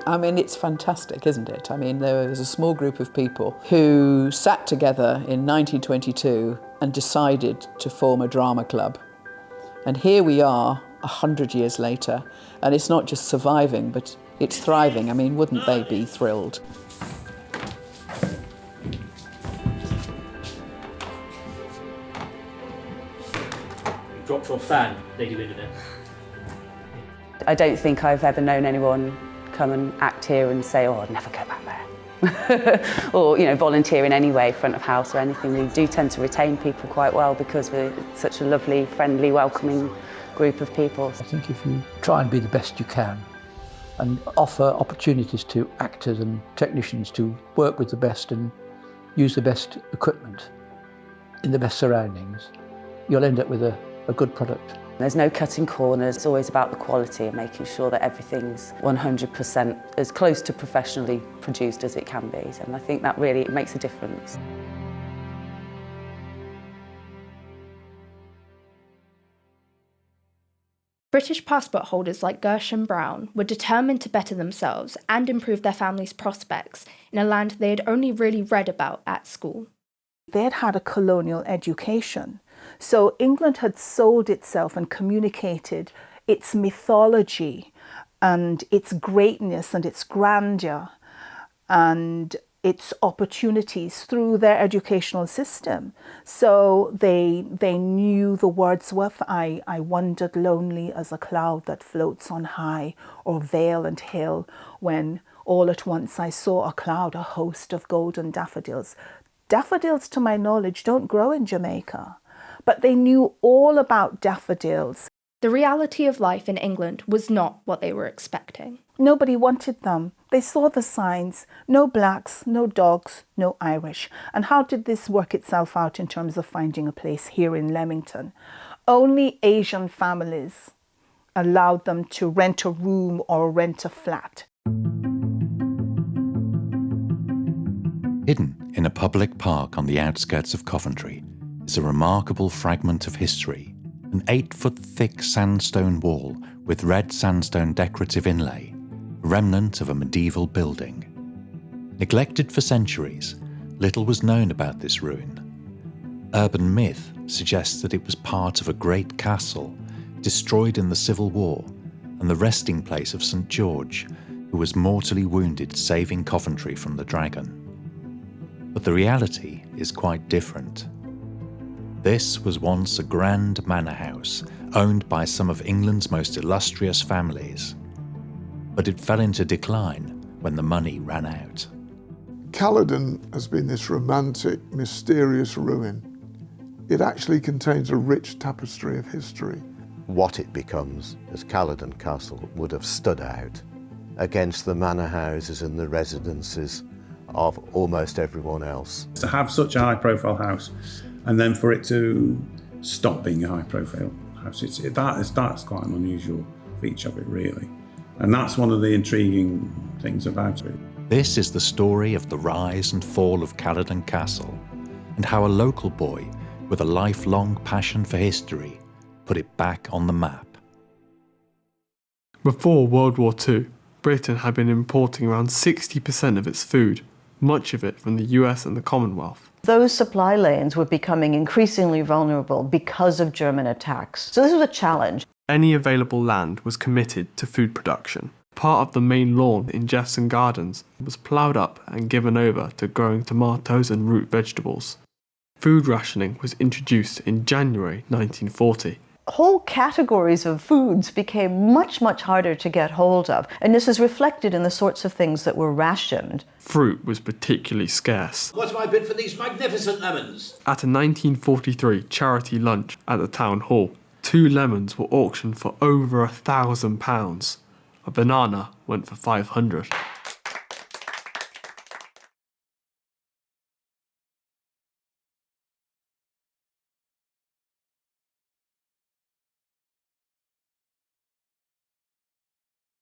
I mean, it's fantastic, isn't it? I mean, there was a small group of people who sat together in 1922 and decided to form a drama club. And here we are, 100 years later, and it's not just surviving, but it's thriving. I mean, wouldn't they be thrilled? Dropped your fan, Lady Windermere. I don't think I've ever known anyone come and act here and say, oh, I'd never go back there. Or, you know, volunteer in any way, front of house or anything. We do tend to retain people quite well because we're such a lovely, friendly, welcoming group of people. I think if you try and be the best you can and offer opportunities to actors and technicians to work with the best and use the best equipment in the best surroundings, you'll end up with a good product. There's no cutting corners. It's always about the quality and making sure that everything's 100% as close to professionally produced as it can be. And I think that really makes a difference. British passport holders like Gershom Brown were determined to better themselves and improve their families' prospects in a land they had only really read about at school. They had had a colonial education. So England had sold itself and communicated its mythology and its greatness and its grandeur and its opportunities through their educational system. So they knew the Wordsworth, I wandered lonely as a cloud that floats on high, or vale and hill, when all at once I saw a cloud, a host of golden daffodils. Daffodils, to my knowledge, don't grow in Jamaica. But they knew all about daffodils. The reality of life in England was not what they were expecting. Nobody wanted them. They saw the signs. No blacks, no dogs, no Irish. And how did this work itself out in terms of finding a place here in Leamington? Only Asian families allowed them to rent a room or rent a flat. Hidden in a public park on the outskirts of Coventry is a remarkable fragment of history, an 8-foot-thick sandstone wall with red sandstone decorative inlay, a remnant of a medieval building. Neglected for centuries, little was known about this ruin. Urban myth suggests that it was part of a great castle, destroyed in the Civil War, and the resting place of St. George, who was mortally wounded saving Coventry from the dragon. But the reality is quite different. This was once a grand manor house owned by some of England's most illustrious families. But it fell into decline when the money ran out. Caledon has been this romantic, mysterious ruin. It actually contains a rich tapestry of history. What it becomes as Caledon Castle would have stood out against the manor houses and the residences of almost everyone else. To have such a high-profile house and then for it to stop being a high-profile house, that's quite an unusual feature of it, really. And that's one of the intriguing things about it. This is the story of the rise and fall of Caledon Castle and how a local boy with a lifelong passion for history put it back on the map. Before World War II, Britain had been importing around 60% of its food, much of it from the US and the Commonwealth. Those supply lanes were becoming increasingly vulnerable because of German attacks. So this was a challenge. Any available land was committed to food production. Part of the main lawn in Jeffson Gardens was ploughed up and given over to growing tomatoes and root vegetables. Food rationing was introduced in January 1940. Whole categories of foods became much, much harder to get hold of, and this is reflected in the sorts of things that were rationed. Fruit was particularly scarce. What's my bid for these magnificent lemons? At a 1943 charity lunch at the town hall, 2 lemons were auctioned for over £1,000. A banana went for £500.